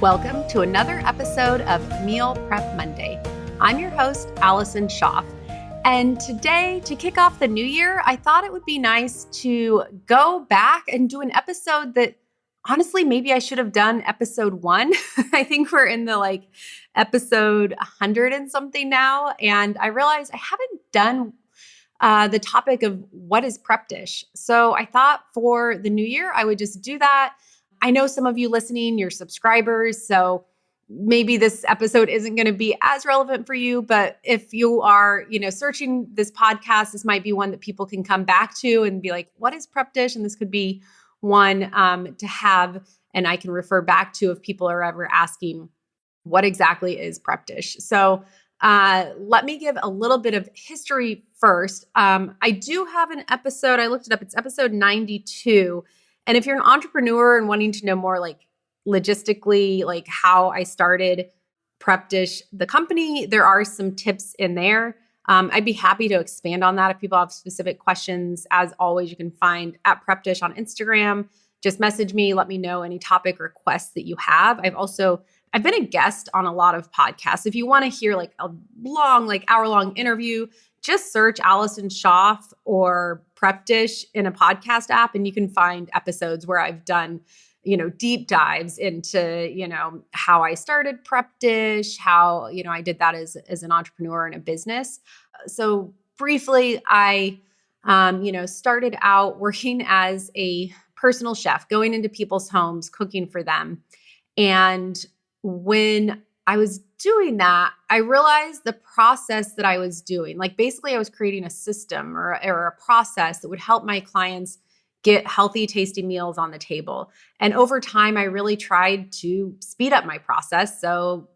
Welcome to another episode of Meal Prep Monday. I'm your host, Allison Schaaf. And today, to kick off the new year, I thought it would be nice to go back and do an episode that honestly, maybe I should have done episode 1. I think we're in the episode 100 and something now. And I realized I haven't done the topic of what is prep dish. So I thought for the new year, I would just do that. I know some of you listening, you're subscribers, so maybe this episode isn't going to be as relevant for you, but if you are, searching this podcast, this might be one that people can come back to and be like, what is prep dish? And this could be one to have, and I can refer back to if people are ever asking, what exactly is prep dish? So let me give a little bit of history first. I do have an episode, I looked it up, it's episode 92. And if you're an entrepreneur and wanting to know more logistically, how I started Prep Dish, the company, there are some tips in there. I'd be happy to expand on that if people have specific questions. As always, you can find at Prep Dish on Instagram. Just message me, let me know any topic requests that you have. I've been a guest on a lot of podcasts. If you want to hear a long, hour-long interview, just search Allison Schaaf or Prep Dish in a podcast app, and you can find episodes where I've done, deep dives into, how I started Prep Dish, how, I did that as an entrepreneur in a business. So briefly, I, started out working as a personal chef, going into people's homes, cooking for them. And when I was doing that, I realized the process that I was doing, basically I was creating a system or a process that would help my clients get healthy, tasty meals on the table. And over time, I really tried to speed up my process. So,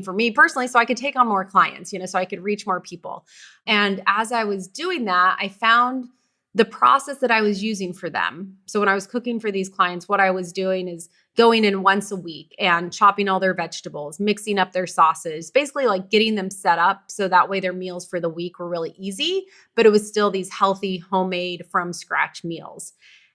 for me personally, so I could take on more clients, so I could reach more people. And as I was doing that, I found the process that I was using for them. So when I was cooking for these clients, what I was doing is going in once a week and chopping all their vegetables, mixing up their sauces, basically getting them set up so that way their meals for the week were really easy, but it was still these healthy, homemade, from scratch meals.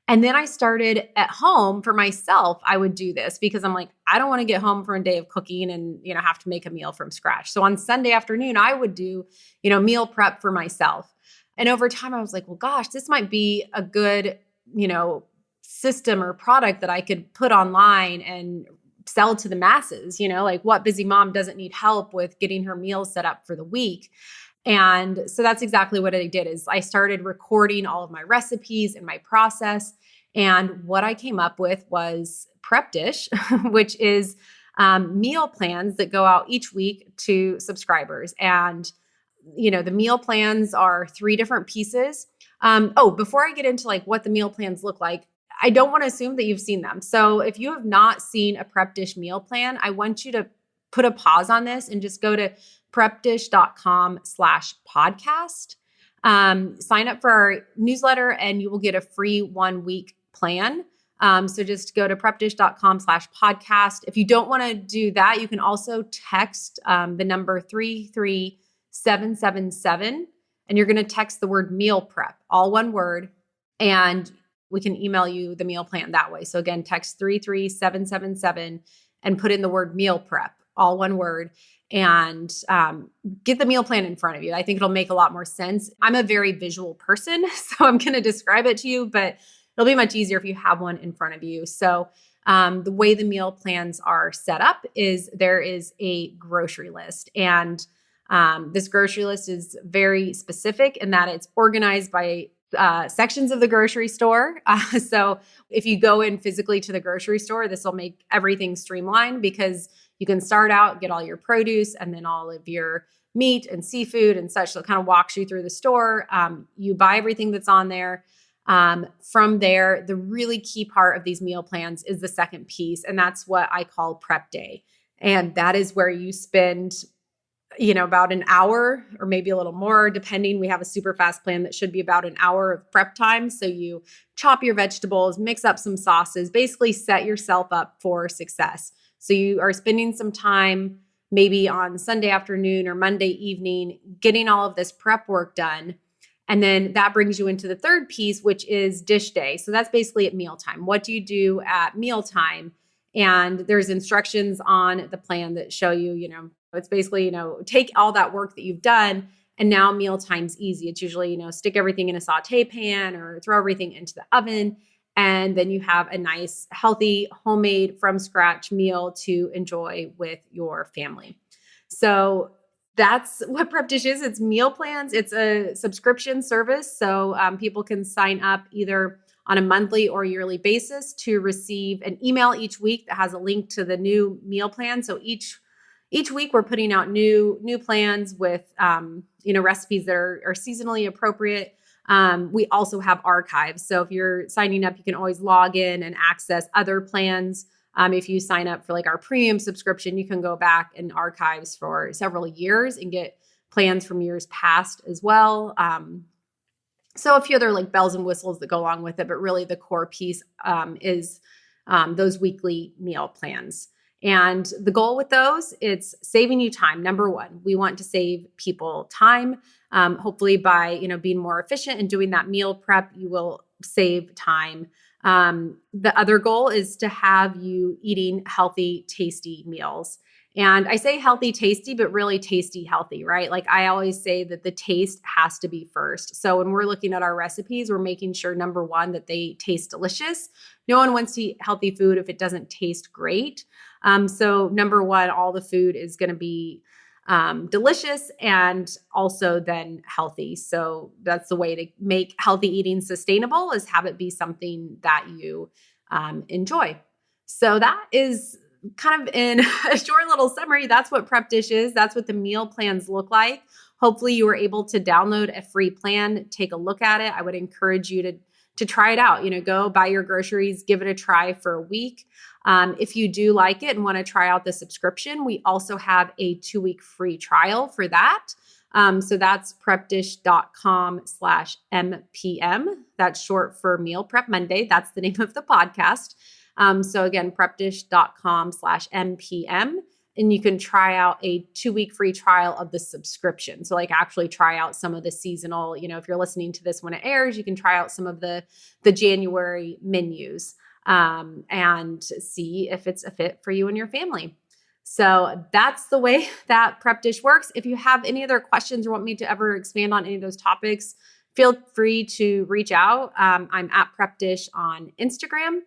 And then I started at home for myself. I would do this because I'm I don't want to get home from a day of cooking and, have to make a meal from scratch. So on Sunday afternoon, I would do, meal prep for myself. And over time, I was like, well, gosh, this might be a good, system or product that I could put online and sell to the masses, what busy mom doesn't need help with getting her meals set up for the week. And so that's exactly what I did is I started recording all of my recipes and my process. And what I came up with was Prep Dish, which is meal plans that go out each week to subscribers. And the meal plans are 3 different pieces. Before I get into what the meal plans look like, I don't want to assume that you've seen them. So if you have not seen a Prep Dish meal plan, I want you to put a pause on this and just go to prepdish.com/podcast. Sign up for our newsletter and you will get a free 1-week plan. So just go to prepdish.com/podcast. If you don't want to do that, you can also text the number 33777, and you're going to text the word meal prep, all one word, and we can email you the meal plan that way. So again, text 33777 and put in the word meal prep, all one word, and get the meal plan in front of you. I think it'll make a lot more sense. I'm a very visual person, so I'm going to describe it to you, but it'll be much easier if you have one in front of you. So the way the meal plans are set up is there is a grocery list, and this grocery list is very specific in that it's organized by sections of the grocery store. So if you go in physically to the grocery store, this will make everything streamlined because you can start out, get all your produce, and then all of your meat and seafood and such. So it kind of walks you through the store. You buy everything that's on there. From there, the really key part of these meal plans is the second piece, and that's what I call prep day. And that is where you spend about an hour or maybe a little more, depending. We have a super fast plan that should be about an hour of prep time. So you chop your vegetables, mix up some sauces, basically set yourself up for success. So you are spending some time maybe on Sunday afternoon or Monday evening, getting all of this prep work done. And then that brings you into the third piece, which is dish day. So that's basically at mealtime. What do you do at mealtime? And there's instructions on the plan that show you, it's basically, take all that work that you've done and now meal time's easy. It's usually, stick everything in a saute pan or throw everything into the oven. And then you have a nice, healthy, homemade from scratch meal to enjoy with your family. So that's what Prep Dish is. It's meal plans. It's a subscription service. So people can sign up either on a monthly or yearly basis to receive an email each week that has a link to the new meal plan. So each week we're putting out new plans with recipes that are seasonally appropriate. We also have archives. So if you're signing up, you can always log in and access other plans. If you sign up for like our premium subscription, you can go back in archives for several years and get plans from years past as well. So a few other like bells and whistles that go along with it, but really the core piece is those weekly meal plans. And the goal with those, it's saving you time. Number one, we want to save people time. Hopefully by, being more efficient and doing that meal prep, you will save time. The other goal is to have you eating healthy, tasty meals. And I say healthy, tasty, but really tasty, healthy, right? Like I always say that the taste has to be first. So when we're looking at our recipes, we're making sure, number one, that they taste delicious. No one wants to eat healthy food if it doesn't taste great. So number one, all the food is going to be delicious and also then healthy. So that's the way to make healthy eating sustainable, is have it be something that you enjoy. So that is kind of in a short little summary. That's what Prep Dish is. That's what the meal plans look like. Hopefully you were able to download a free plan, take a look at it. I would encourage you to try it out. Go buy your groceries, give it a try for a week. If you do like it and want to try out the subscription, we also have a 2-week free trial for that. So that's prepdish.com/MPM. That's short for Meal Prep Monday. That's the name of the podcast. So again, prepdish.com/MPM. And you can try out a 2-week free trial of the subscription. So like actually try out some of the seasonal, if you're listening to this when it airs, you can try out some of the January menus and see if it's a fit for you and your family. So that's the way that Prep Dish works. If you have any other questions or want me to ever expand on any of those topics, feel free to reach out. I'm at Prep Dish on Instagram.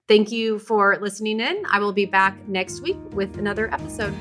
Thank you for listening in. I will be back next week with another episode.